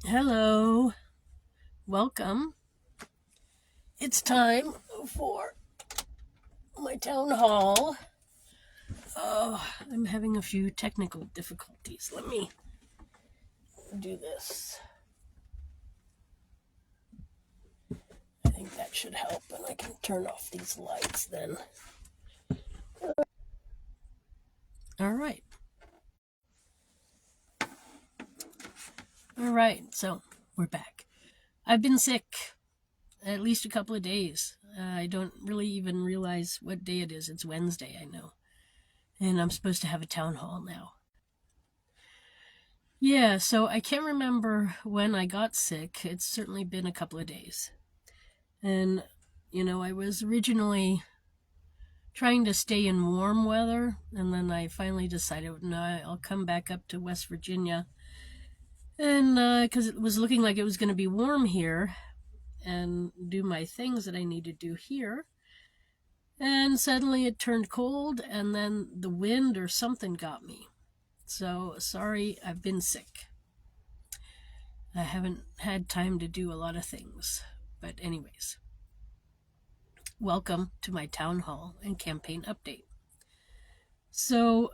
Hello, welcome. It's time for my town hall. Oh, I'm having a few technical difficulties. Let me do this. I think that should help, and I can turn off these lights then. All right. All right, so we're back. I've been sick at least a couple of days. I don't really even realize what day it is. It's Wednesday, I know. And I'm supposed to have a town hall now. Yeah, so I can't remember when I got sick. It's certainly been a couple of days. And, I was originally trying to stay in warm weather, and then I finally decided, no, I'll come back up to West Virginia. And because it was looking like it was going to be warm here and do my things that I need to do here. And suddenly it turned cold, and then the wind or something got me. So sorry, I've been sick. I haven't had time to do a lot of things. But anyways, welcome to my town hall and campaign update. So,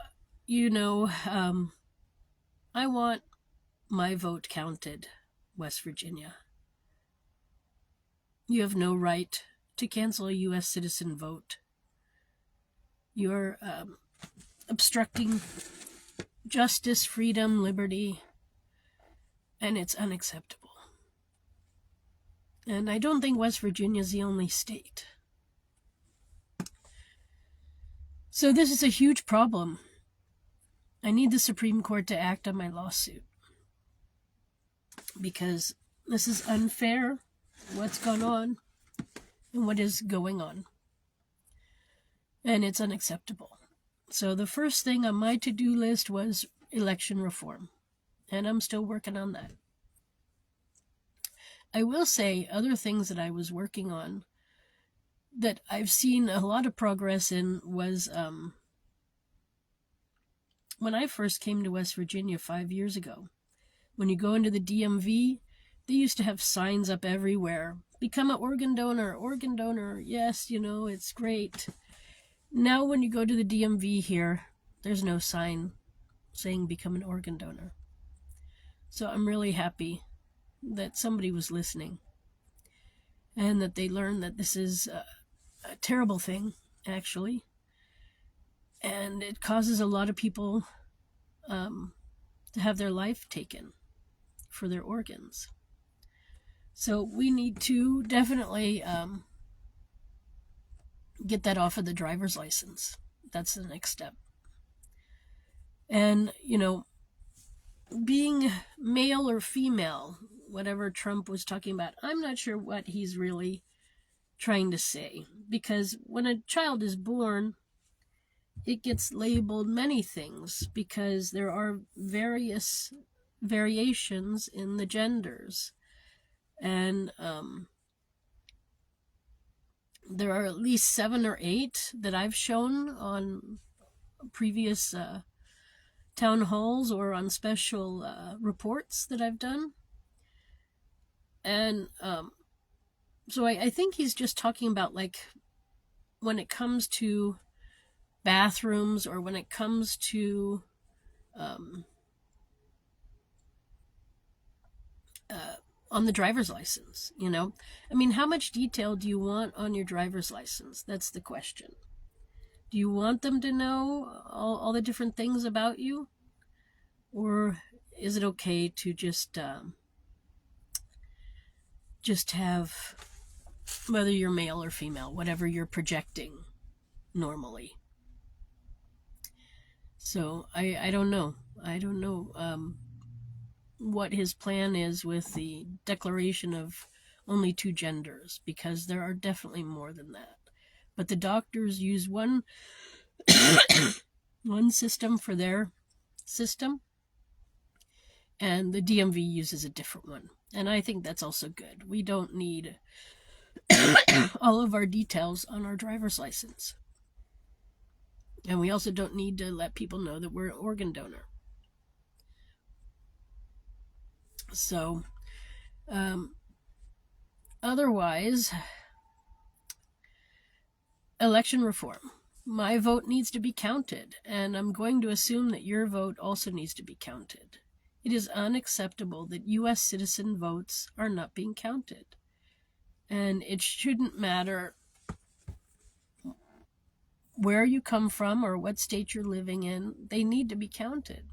I want my vote counted, West Virginia. You have no right to cancel a U.S. citizen vote. You're obstructing justice, freedom, liberty, and it's unacceptable. And I don't think West Virginia is the only state. So this is a huge problem. I need the Supreme Court to act on my lawsuit because this is unfair, what's gone on and what is going on. And it's unacceptable. So the first thing on my to-do list was election reform, and I'm still working on that. I will say other things that I was working on that I've seen a lot of progress in was when I first came to West Virginia 5 years ago. When you go into the DMV, they used to have signs up everywhere. Become an organ donor, yes, it's great. Now when you go to the DMV here, there's no sign saying become an organ donor. So I'm really happy that somebody was listening and that they learned that this is a terrible thing, actually. And it causes a lot of people to have their life taken for their organs. So we need to definitely get that off of the driver's license. That's the next step. And, being male or female, whatever Trump was talking about, I'm not sure what he's really trying to say. Because when a child is born, it gets labeled many things because there are various variations in the genders. And there are at least 7 or 8 that I've shown on previous town halls or on special reports that I've done. And so I think he's just talking about, like, when it comes to bathrooms or when it comes to on the driver's license, I mean, how much detail do you want on your driver's license? That's the question. Do you want them to know all the different things about you? Or is it okay to just have, whether you're male or female, whatever you're projecting normally? So I don't know. I don't know what his plan is with the declaration of only 2 genders, because there are definitely more than that. But the doctors use one system for their system, and the DMV uses a different one. And I think that's also good. We don't need all of our details on our driver's license. And we also don't need to let people know that we're an organ donor. So Otherwise, election reform. My vote needs to be counted, and I'm going to assume that your vote also needs to be counted. It is unacceptable that U.S. citizen votes are not being counted. And it shouldn't matter where you come from or what state you're living in, they need to be counted.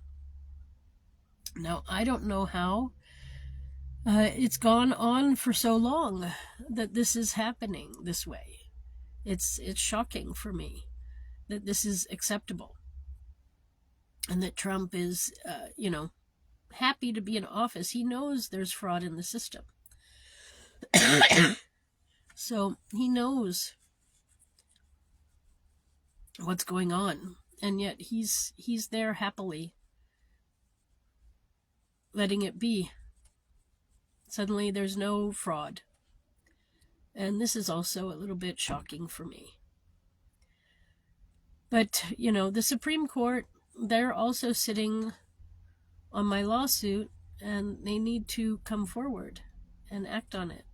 Now, I don't know how it's gone on for so long that this is happening this way. It's shocking for me that this is acceptable and that Trump is, happy to be in office. He knows there's fraud in the system. So he knows what's going on, and yet he's there happily letting it be. Suddenly there's no fraud. And this is also a little bit shocking for me. But, the Supreme Court, they're also sitting on my lawsuit, and they need to come forward and act on it.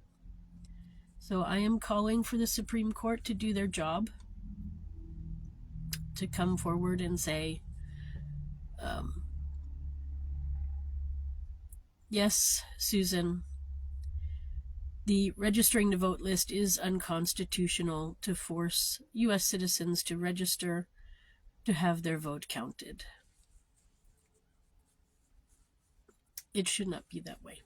So I am calling for the Supreme Court to do their job, to come forward and say, yes, Susan, the registering to vote list is unconstitutional to force U.S. citizens to register to have their vote counted. It should not be that way.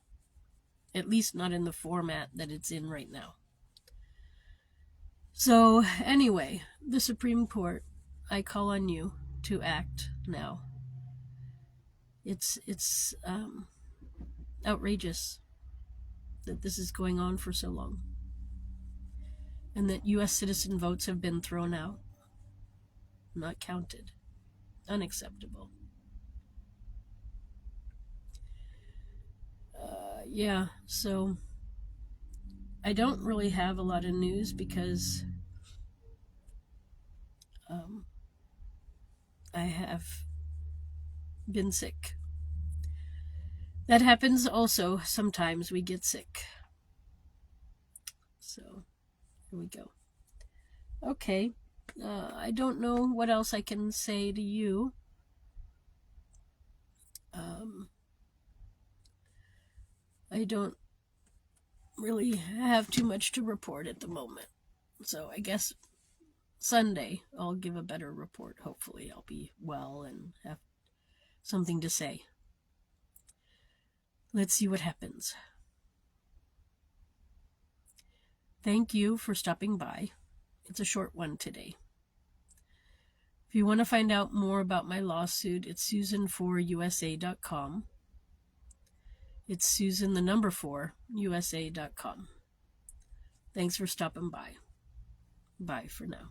At least not in the format that it's in right now. So anyway, the Supreme Court, I call on you to act now. It's outrageous that this is going on for so long, and that U.S. citizen votes have been thrown out, not counted. Unacceptable. So I don't really have a lot of news because I have been sick. That happens also. Sometimes we get sick. So here we go. Okay. I don't know what else I can say to you. I don't really have too much to report at the moment. So I guess Sunday I'll give a better report. Hopefully I'll be well and have something to say. Let's see what happens. Thank you for stopping by. It's a short one today. If you want to find out more about my lawsuit, it's susan4usa.com. It's Susan, the number 4, USA.com. Thanks for stopping by. Bye for now.